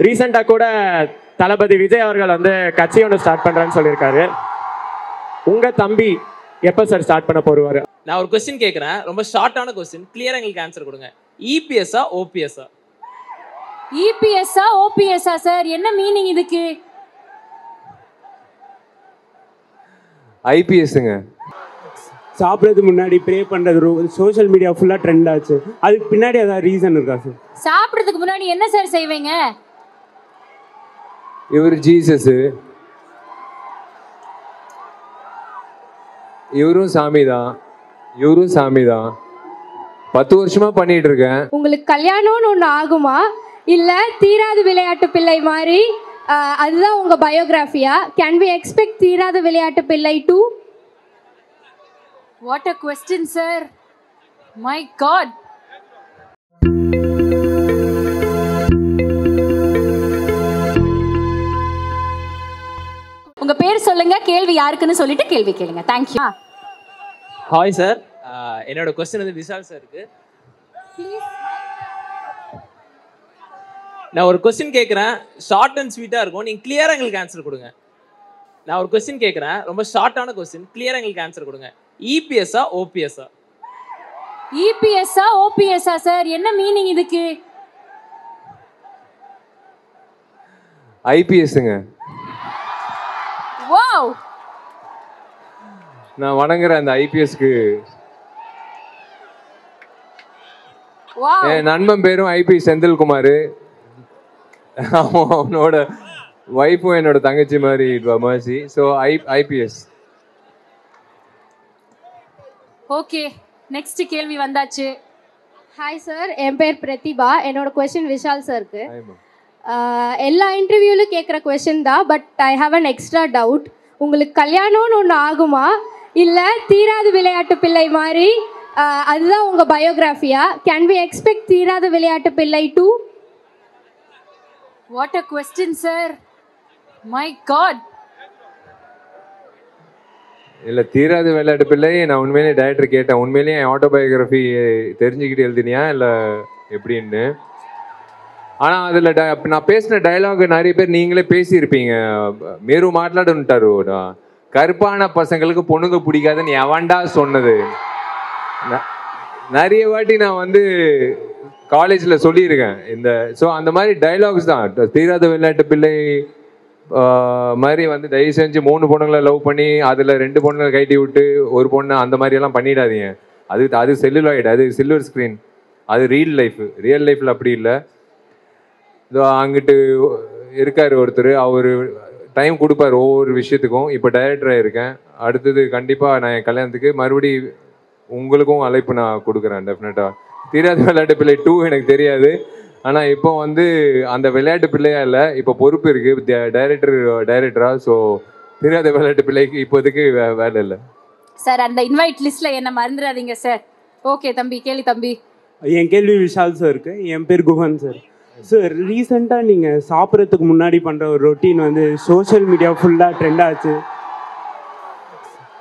ரீசெண்டாக கூட தளபதி விஜய் அவர்கள் வந்து கட்சி ஒன்று ஸ்டார்ட் பண்ணுறேன்னு சொல்லியிருக்காரு. உங்கள் தம்பி எப்போ சார் ஸ்டார்ட் பண்ண போடுவார்? நான் ஒரு கொஸ்டின் கேட்குறேன், ரொம்ப ஷார்ட்டான கொஸ்டின், கிளியராக எங்களுக்கு ஆன்சர் கொடுங்க. இபிஎஸ்ஸா ஓபிஎஸ்ஸா? இபிஎஸ்ஸா ஓபிஎஸ்ஸா சார்? என்ன மீனிங் இதுக்கு? ஐபிஎஸ்ங்க. சாப்பிட்றதுக்கு முன்னாடி ப்ரே பண்ணுறது சோஷியல் மீடியா ஃபுல்லாக ட்ரெண்ட் ஆச்சு. அதுக்கு பின்னாடி ஏதாவது ரீசன் இருக்கா சார்? சாப்பிட்றதுக்கு முன்னாடி என்ன சார் செய்வீங்க? இவர் ஜீசஸ், இவரும் சாமி தான், இவரும் சாமி தான். 10 வருஷமா பண்ணிட்டு இருக்கேன். உங்களுக்கு கல்யாணம்னு ஒன்று ஆகுமா இல்லை தீராத விளையாட்டு பிள்ளை மாதிரி அதுதான் உங்கள் பயோகிராஃபியா? கேன் வி எக்ஸ்பெக்ட் தீராத விளையாட்டு பிள்ளை 2? What a question sir, my god. உங்க பேர் சொல்லுங்க, கேள்வி யாருக்குன்னு சொல்லிட்டு கேள்வி கேளுங்க. தேங்க்யூ. ஹாய் சார், என்னோட கொஸ்டின் வந்து விஷால் சாருக்கு. நான் ஒரு கொஸ்டின் கேட்குறேன், ஷார்ட் அண்ட் ஸ்வீட்டாக இருக்கும், நீங்கள் கிளியராக எங்களுக்கு ஆன்சர் கொடுங்க. நான் ஒரு கொஸ்டின் கேட்குறேன், ரொம்ப ஷார்ட்டான கொஸ்டின், கிளியராக எங்களுக்கு ஆன்சர் கொடுங்க. இபிஎஸ்ஸா ஓபிஎஸ்ஸா? இபிஎஸ்ஸா ஓபிஎஸ்ஸா சார்? என்ன மீனிங் இதுக்கு? ஐபிஎஸ்ங்க. வாவ். நான் வணங்குற அந்த ஐபிஎஸ்க்கு வாவ். என் நண்பன் பேரும் ஐபி செந்தில்குமார். அவனோட ஒய்ஃபும் என்னோட தங்கச்சி மாதிரி mercy. So IPS. Okay, next கேள்வி வந்தாச்சு. ஹாய் சார், என் பேர் பிரதிபா. என்னோட கொஸ்டின் விஷால் சாருக்கு. எல்லா இன்டர்வியூலும் கேட்குற கொஸ்டின் தான், but I have an extra doubt. உங்களுக்கு கல்யாணம்னு ஒன்று ஆகுமா இல்லை தீராத விளையாட்டு பிள்ளை மாதிரி அதுதான் உங்கள் பயோகிராஃபியா? கேன் வி எக்ஸ்பெக்ட் தீராத விளையாட்டு பிள்ளை 2? What a question sir, my god. இல்லை, தீராத விளையாட்டு பிள்ளை. நான் உண்மையிலேயே டைரக்டர் கேட்டேன், உண்மையிலேயே என் ஆட்டோபயோகிராஃபி தெரிஞ்சுக்கிட்டு எழுதினியா இல்லை எப்படின்னு. ஆனால் அதில் நான் பேசின டைலாக் நிறைய பேர் நீங்களே பேசியிருப்பீங்க. மேரு மாట్లాடுன்ட்டாரு, கருப்பான பசங்களுக்கு பொண்ணுங்க பிடிக்காதுன்னு எவன்டா சொன்னது? நிறைய வாட்டி நான் வந்து காலேஜில் சொல்லியிருக்கேன் இந்த. ஸோ அந்த மாதிரி டைலாக்ஸ் தான். தீராத விளையாட்டு பிள்ளை மாதிரி வந்து தயவு செஞ்சு 3 பொண்ணுங்களை லவ் பண்ணி அதில் 2 பொண்ணுங்களை கைட்டி விட்டு ஒரு பொண்ணை அந்த மாதிரியெல்லாம் பண்ணிடாதீங்க. அது செல்லுலாய்டு, அது சில்வர் ஸ்க்ரீன், அது ரியல் லைஃப்பில் அப்படி இல்லை. இதோ அங்கிட்டு இருக்கார் ஒருத்தர், அவர் டைம் கொடுப்பார் ஒவ்வொரு விஷயத்துக்கும். இப்போ டைரக்டராக இருக்கேன். அடுத்தது கண்டிப்பாக நான் என் கல்யாணத்துக்கு மறுபடி உங்களுக்கும் அழைப்பு நான் கொடுக்குறேன் டெஃபினட்டாக. தீராத விளையாட்டு பிள்ளை 2 எனக்கு தெரியாது. ஆனால் இப்போ வந்து அந்த விளையாட்டு பிள்ளையா இல்லை, இப்போ பொறுப்பு இருக்குது டைரக்டரா. ஸோ தீராத விளையாட்டு பிள்ளைக்கு இப்போதைக்கு வேலை இல்லை சார். அந்த இன்வைட் லிஸ்ட்ல என்ன மறந்துடாதீங்க சார். ஓகே தம்பி, கேள்வி தம்பி. என் கேள்வி விஷால் சாருக்கு. என் பேர் குஹன் சார். சார், ரீசெண்டாக நீங்கள் சாப்பிட்றதுக்கு முன்னாடி பண்ணுற ஒரு ரொட்டீன் வந்து சோஷியல் மீடியா ஃபுல்லாக ட்ரெண்ட் ஆச்சு.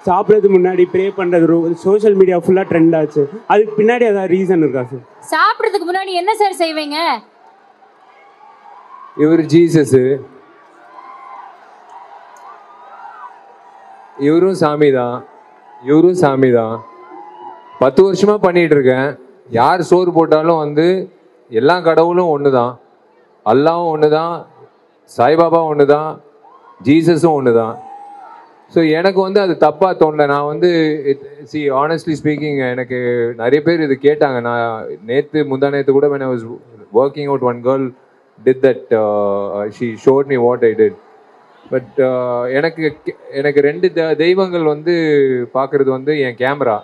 சாப்பிட்றதுக்கு முன்னாடி ப்ரே பண்ணுறது சோஷியல் மீடியா ஃபுல்லாக ட்ரெண்ட் ஆச்சு. அதுக்கு பின்னாடி ஏதாவது ரீசன் இருக்கா சார்? சாப்பிட்றதுக்கு முன்னாடி என்ன சார் செய்வீங்க? இவர் ஜீசஸ், இவரும் சாமி தான், இவரும் சாமி தான். 10 வருஷமா பண்ணிட்டு இருக்கேன். யார் சோறு போட்டாலும் வந்து எல்லா கடவுளும் ஒன்று தான், அல்லாவும் ஒன்று தான், சாய்பாபா ஒன்று தான், ஜீசஸும் ஒன்று தான். ஸோ எனக்கு வந்து அது தப்பாக தோணல. நான் வந்து ஆனஸ்ட்லி ஸ்பீக்கிங், எனக்கு நிறைய பேர் இது கேட்டாங்க. நான் முந்தா நேற்று கூட when I was working out, one girl did that, she showed me what I did. But எனக்கு 2 தெய்வங்கள் வந்து பார்க்குறது வந்து என் கேமரா.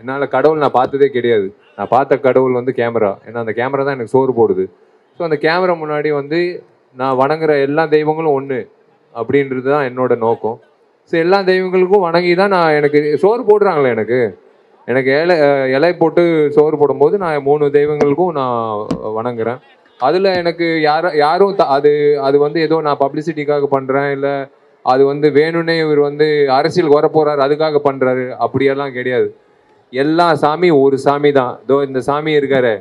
என்னால் கடவுள் நான் பார்த்ததே கிடையாது. நான் பார்த்த கடவுள் வந்து கேமரா. ஏன்னா அந்த கேமரா தான் எனக்கு சோறு போடுது. ஸோ அந்த கேமரா முன்னாடி வந்து நான் வணங்குற எல்லா தெய்வங்களும் ஒன்று அப்படின்றது தான் என்னோட நோக்கம். ஸோ எல்லா தெய்வங்களுக்கும் வணங்கி தான் நான், எனக்கு சோறு போடுறாங்களே, எனக்கு இலை போட்டு சோறு போடும்போது நான் 3 தெய்வங்களுக்கும் நான் வணங்குறேன். அதில் எனக்கு யாரும் அது வந்து ஏதோ நான் பப்ளிசிட்டிக்காக பண்ணுறேன், இல்லை அது வந்து வேணும்னே இவர் வந்து அரசியல் வர போகிறாரு அதுக்காக பண்ணுறாரு, அப்படியெல்லாம் கிடையாது. எல்லா சாமி ஒரு சாமி தான். இதோ இந்த சாமி இருக்காரு,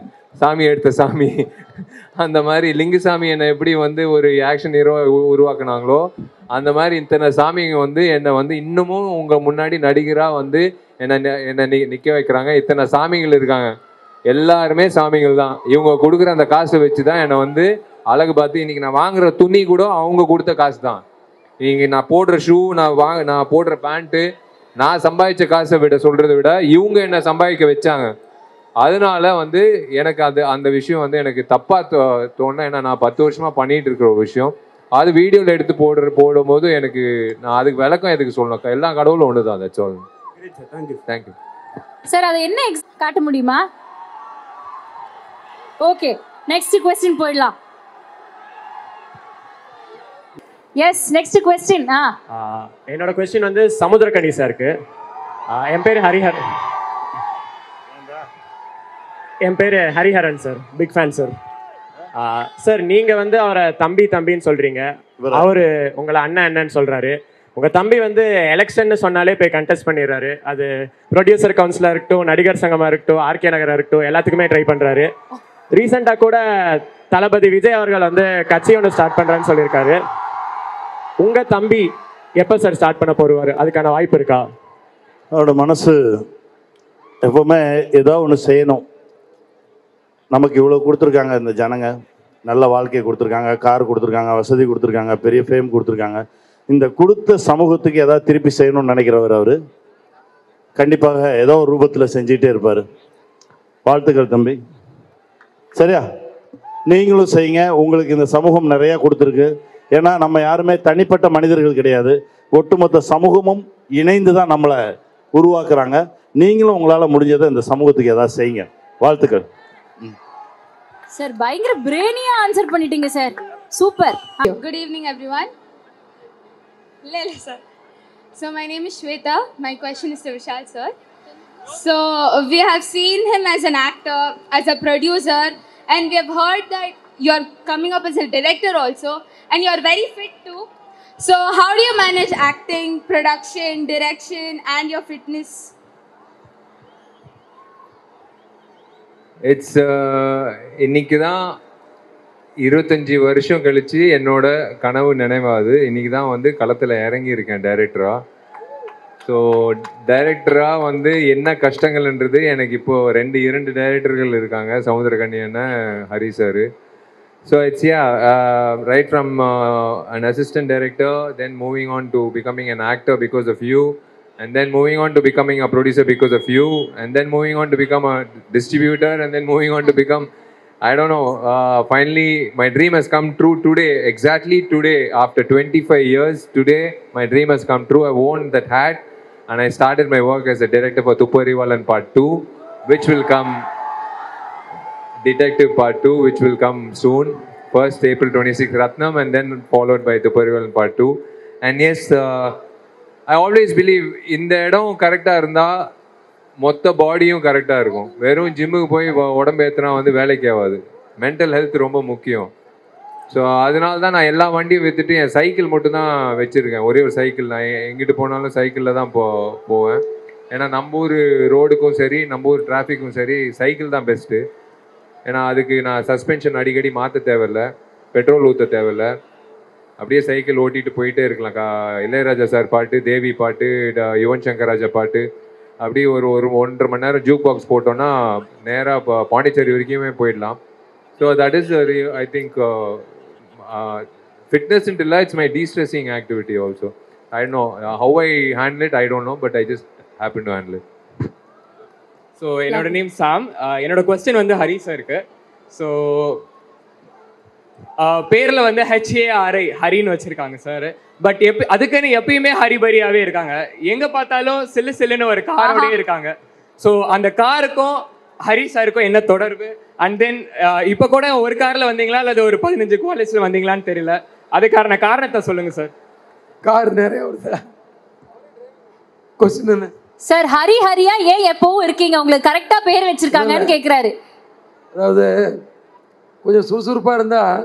சாமி எடுத்த சாமி. அந்த மாதிரி லிங்குசாமி என்னை எப்படி வந்து ஒரு ஆக்ஷன் ஹீரோ உருவாக்குனாங்களோ அந்த மாதிரி இத்தனை சாமிங்க வந்து என்னை வந்து இன்னமும் உங்கள் முன்னாடி நடிகராக வந்து என்னை நிற்க வைக்கிறாங்க. இத்தனை சாமிகள் இருக்காங்க, எல்லாருமே சாமிகள் தான். இவங்க கொடுக்குற அந்த காசை வச்சு தான் என்னை வந்து அழகு பார்த்து இன்னைக்கு நான் வாங்குற துணி கூட அவங்க கொடுத்த காசு தான். இங்கே நான் போடுற ஷூ, நான் போடுற பேண்ட்டு, நான் சம்பாதிச்ச காசை சொல்கிறத விட இவங்க என்னை சம்பாதிக்க வச்சாங்க. அதனால வந்து எனக்கு அந்த விஷயம் வந்து எனக்கு தப்பாக தோணுனா, ஏன்னா நான் 10 வருஷமாக பண்ணிகிட்டு இருக்கிற ஒரு விஷயம் அது வீடியோவில் எடுத்து போடும்போது எனக்கு நான் அதுக்கு விளக்கம் எதுக்கு சொல்லணும். எல்லா கடவுளும் ஒன்று தான். That's all. Thank you sir. அதை என்ன காட்ட முடியுமா? ஓகே, நெக்ஸ்ட் क्वेश्चन போயிடலாம். Yes, next question. என்னோட क्वेश्चन வந்து சமுத்திரக்கனி சாருக்கு. என் பேர் Hariharan sir. Big fan sir. Sir, நீங்கள் வந்து அவரை தம்பின்னு சொல்கிறீங்க, அவரு உங்களை அண்ணன்னு சொல்கிறாரு. உங்கள் தம்பி வந்து எலெக்ஷன் சொன்னாலே போய் கண்டெஸ்ட் பண்ணிடுறாரு. அது ப்ரொடியூசர் கவுன்சிலாக இருக்கட்டும், நடிகர் சங்கமாக இருக்கட்டும், ஆர்கே நகராக இருக்கட்டும், எல்லாத்துக்குமே ட்ரை பண்ணுறாரு. ரீசெண்டாக கூட தளபதி விஜய் அவர்கள் வந்து கட்சி ஒன்று ஸ்டார்ட் பண்ணுறான்னு சொல்லியிருக்காரு. உங்கள் தம்பி எப்போ சார் ஸ்டார்ட் பண்ண போடுவார்? அதுக்கான வாய்ப்பு இருக்கா? அவரோட மனசு எப்போவுமே ஏதோ ஒன்று செய்யணும். நமக்கு இவ்வளோ கொடுத்துருக்காங்க இந்த ஜனங்க, நல்ல வாழ்க்கையை கொடுத்துருக்காங்க, கார் கொடுத்துருக்காங்க, வசதி கொடுத்துருக்காங்க, பெரிய ஃபேம் கொடுத்துருக்காங்க. இந்த கொடுத்த சமூகத்துக்கு ஏதாவது திருப்பி செய்யணும்னு நினைக்கிறவர் அவர் கண்டிப்பாக ஏதோ ஒரு ரூபத்தில் செஞ்சுட்டே இருப்பார். வாழ்த்துக்கள் தம்பி. சரியா? நீங்களும் செய்யுங்க. உங்களுக்கு இந்த சமூகம் நிறையா கொடுத்துருக்கு. ஏன்னா நம்ம யாருமே தனிப்பட்ட மனிதர்கள் கிடையாது, ஒட்டுமொத்த சமூகமும் இணைந்து தான் நம்மளை உருவாக்குறாங்க. நீங்களும் உங்களால் முடிஞ்சதை இந்த சமூகத்துக்கு ஏதாவது செய்யுங்க. வாழ்த்துக்கள் சார். பயங்கர பிரெயினியா ஆன்சர் பண்ணிட்டீங்க sir. Super. Good evening everyone. Lele sir. So my name is Shweta. My question is to Vishal sir. So we have seen him as an actor, as a producer, and we have heard that you're coming up as a director also, and you're very fit too. So how do you manage acting, production, direction and your fitness? It's இன்னைக்கு தான் 25 வருஷம் கழித்து என்னோட கனவு நினைவாகுது. இன்றைக்கி தான் வந்து களத்தில் இறங்கியிருக்கேன் டைரக்டராக. ஸோ டைரக்டராக வந்து என்ன கஷ்டங்கள்ன்றது எனக்கு இப்போது இரண்டு டைரக்டர்கள் இருக்காங்க, சமுத்திரக்கனி அண்ணன், Hari sir. So it's right from an assistant director, then moving on to becoming an actor because of you, and then moving on to becoming a producer because of you, and then moving on to become a distributor, and then moving on to become, I don't know, finally my dream has come true today, exactly today, after 25 years, today my dream has come true. I worn that hat and I started my work as a director for Thuparivalan Part 2, which will come, Detective Part 2, which will come soon, first April 26th, Ratnam, and then followed by Thuparivalan Part 2. And yes, I always believe இந்த இடம் கரெக்டாக இருந்தால் மொத்த பாடியும் கரெக்டாக இருக்கும். வெறும் ஜிம்முக்கு போய் உடம்பு ஏற்றினா வந்து வேலைக்கு ஆகாது. மென்டல் ஹெல்த் ரொம்ப முக்கியம். ஸோ அதனால தான் நான் எல்லா வண்டியும் விற்றுட்டு என் சைக்கிள் மட்டும்தான் வச்சுருக்கேன். ஒரே ஒரு சைக்கிள். நான் எங்கிட்டு போனாலும் சைக்கிளில் தான் போவேன். ஏன்னா நம்ம ஊர் ரோடுக்கும் சரி, நம்ம ஊர் டிராஃபிக்கும் சரி, சைக்கிள் தான் பெஸ்ட்டு. ஏன்னா அதுக்கு நான் சஸ்பென்ஷன் அடிக்கடி மாற்ற தேவையில்லை, பெட்ரோல் ஊற்ற தேவையில்லை. அப்படியே சைக்கிள் ஓட்டிகிட்டு போயிட்டே இருக்கலாம். இளையராஜா சார் பாட்டு, தேவி பாட்டு, யுவன் சங்கர் ராஜா பாட்டு, அப்படியே ஒரு 1.5 மணி நேரம் ஜூக் பாக்ஸ் போட்டோன்னா நேராக பாண்டிச்சேரி வரைக்குமே போயிடலாம். So that is I think fitness இல்லை, it's my de-stressing activity also. I don't know how I handle it, I don't know, but I just happen to handle it. So என்னோட நேம் சாம். என்னோட question வந்து ஹரி சாருக்கு. So பேரில் வந்து HARI ஹரின்னு வச்சுருக்காங்க sir. But அதுக்குன்னு எப்பயுமே ஹரிபரியாகவே இருக்காங்க. எங்கே பார்த்தாலும் சில்லுன்னு ஒரு காரோடய இருக்காங்க. ஸோ அந்த காருக்கும் ஹரி சாருக்கும் என்ன தொடர்பு? அண்ட் தென் இப்போ கூட ஒரு காரில் வந்தீங்களா அல்லது ஒரு 15 குவாலிட்டியில் வந்தீங்களான்னு தெரியல. அதுக்கான காரணத்தை சொல்லுங்கள் சார். கார் நிறைய வருது. கொஸ்டின் என்ன சார்? ஹரியா ஏன் எப்பவும் இருக்கீங்க? உங்களுக்கு கரெக்டா பேர் வச்சிருக்காங்கன்னு கேக்குறாரு. அதாவது கொஞ்சம் சுறுசுறுப்பாக இருந்தால்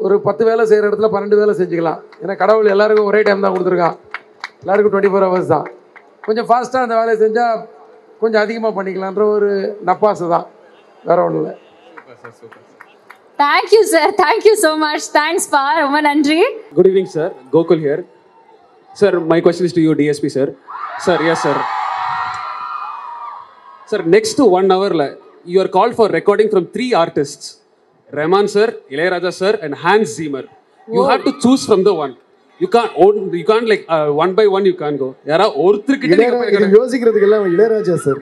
ஒரு 10 வேலை செய்கிற இடத்துல 12 வேலை செஞ்சுக்கலாம். ஏன்னா கடவுள் எல்லாருக்கும் ஒரே டைம் தான் கொடுத்துருக்கான். எல்லாருக்கும் 24 ஹவர்ஸ் தான். கொஞ்சம் ஃபாஸ்ட்டாக அந்த வேலையை செஞ்சால் கொஞ்சம் அதிகமாக பண்ணிக்கலான்ற ஒரு நப்பாசை தான், வேறு ஒன்றும் இல்லை. Thank you sir, thank you so much. Thanks பா, ரொம்ப நன்றி. Good evening, sir. Gokul here. Sir, my question is to you, DSP, sir. Sir, yes, sir. Sir, next to 1 hour, you are called for recording from 3 artists. Rahman, sir, Ilayaraja, sir, and Hans Zimmer. You have to choose from the one. You can't like one by one you can't go. யாரா ஒருத்தர்கிட்ட நீங்க யோசிக்கிறதுக்கு எல்லாம் Ilaiyaraaja sir.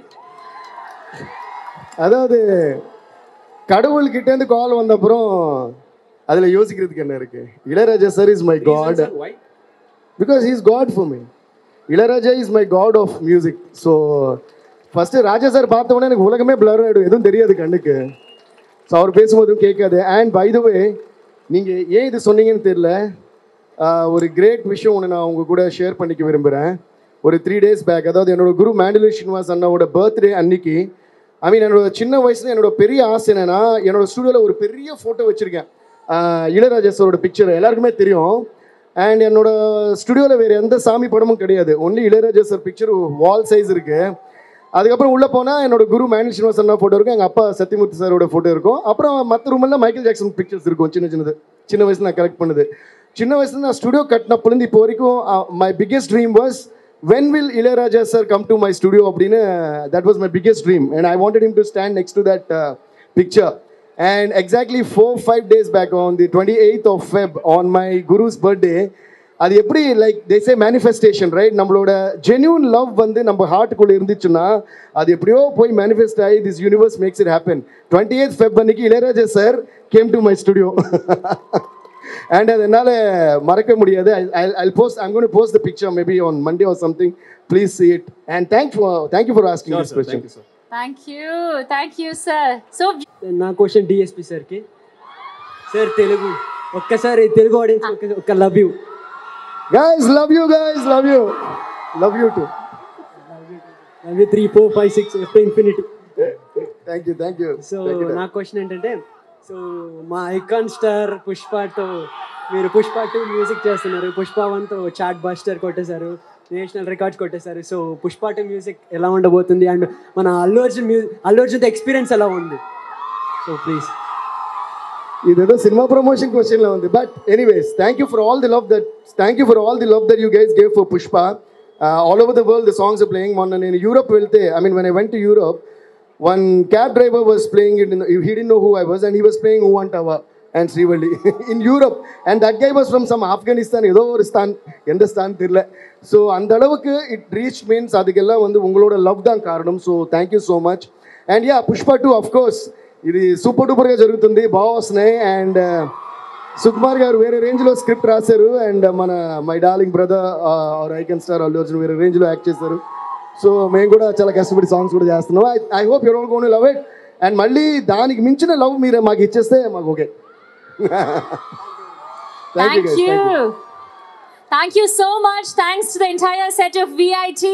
அதாவது கடவுள்கிட்ட இருந்து கால் வந்த அப்புறம் அதுல யோசிக்கிறதுக்கு என்ன இருக்கு? Ilaiyaraaja sir is my god. Because he is god for me. Ilaiyaraaja is my god of music. So first Raja sir பார்த்த உடனே எனக்கு உலகமே பிளர் ஆகிடும், எதுவும் தெரியாது கண்ணுக்கு. ஸோ அவர் பேசும்போதும் கேட்காது. அண்ட் பை த வே நீங்கள் ஏன் இது சொன்னீங்கன்னு தெரியல, ஒரு கிரேட் விஷயம் ஒன்று நான் உங்கள் கூட ஷேர் பண்ணிக்க விரும்புகிறேன். ஒரு 3 days பேக், அதாவது என்னோட குரு மேண்டலி ஸ்ரீனிவாஸ் அண்ணாவோட பர்த்டே அன்னைக்கு, ஐ மீன் என்னோட சின்ன வயசுல என்னோட பெரிய ஆசை என்னன்னா, என்னோட ஸ்டூடியோவில் ஒரு பெரிய ஃபோட்டோ வச்சுருக்கேன், இளையராஜா சாரோட பிக்சர் எல்லாருக்குமே தெரியும். அண்ட் என்னோட ஸ்டுடியோவில் வேறு எந்த சாமி படமும் கிடையாது, ஒன்லி இளையராஜா சார் பிக்சர் வால் சைஸ் இருக்குது. அதுக்கப்புறம் உள்ளே போனால் என்னோட குரு மேண்டலி ஸ்ரீனிவாஸ் அண்ணா ஃபோட்டோ இருக்கும், எங்கள் அப்பா சத்யமூர்த்தி சாரோட ஃபோட்டோ இருக்கும். அப்புறம் மற்ற ரூமெல்லாம் மைக்கேல் ஜாக்சன் பிக்சர்ஸ் இருக்கும், சின்ன வயசுல நான் கலெக்ட் பண்ணுது. சின்ன வயசுல நான் ஸ்டுடியோ கட்டினப்பலேருந்து இப்போ வரைக்கும் my biggest dream was when will Ilayaraja sir come to my studio அப்படினு, that was my biggest dream and I wanted him to stand next to that picture. And exactly 4-5 days back on the 28th of Feb on my guru's birthday, அது எப்படி like they say manifestation, right? நம்மளோட genuine love வந்து நம்ம ஹார்ட்டுக்குள்ள இருந்துச்சுன்னா அது எப்படியோ போய் manifest ஆகி this universe makes it happen. 28th Feb அன்னைக்கு Ilaiyaraaja sir came to my studio. And அதனால மறக்க முடியாது. I'm going to post the picture maybe on Monday or something. Please see it. And thank you for asking this question. Thank you sir. So నా question DSP sir కి. Sir Telugu ఒక్కసారి Telugu audience ఒక love you. Guys, love you guys, love you. Love you too. Love you 3 4 5 6 up to infinity. Thank you. So నా question ఏంటంటే, so మా icon star పుష్పతో మీరు Pushpa 2 music చేస్తున్నారు, పుష్ప 1తో చాట్ బస్టర్ కొట్టేశారు, నేషనల్ రికార్డ్స్ కొట్టేశారు. సో పుష్ప 2 మ్యూజిక్ ఎలా ఉండబోతుంది అండ్ మన అల్లు అర్జున్తో ఎక్స్పీరియన్స్ ఎలా ఉంది? So please. ఇదేదో సినిమా ప్రమోషన్ క్వశ్చన్లో ఉంది. But anyways, thank you for all the love that you guys gave for Pushpa. All over the world the songs are playing. మొన్న నేను యూరోప్ వెళ్తే, I mean when I went to Europe, one cab driver was playing it he didn't know who I was and he was playing Uvantava and Srivalli in Europe, and that guy was from some Afghanistan, ஏதோ ஒரு ஸ்தான், எந்த ஸ்தான் தெரியல. So அந்த அளவுக்கு it reach means அதுக்கெல்லாம் வந்து உங்களோட love தான் காரணம். So thank you so much. And yeah Pushpa 2 of course ఇది సూపర్ డూపర్గా జరుగుతుంది, బాగా వస్తున్నాయి. అండ్ సుకుమార్ గారు వేరే రేంజ్లో స్క్రిప్ట్ రాశారు, అండ్ మన my darling brother our icon star Allu Arjun వేరే రేంజ్లో యాక్ట్ చేశారు. సో మేము కూడా చాలా కష్టపడి సాంగ్స్ కూడా చేస్తున్నాం. I hope you're all gonna love it. And మళ్ళీ దానికి మించిన లవ్ మీరు మాకు ఇచ్చేస్తే మాకు okay. Thank you so much. Thanks to the entire set of VIT.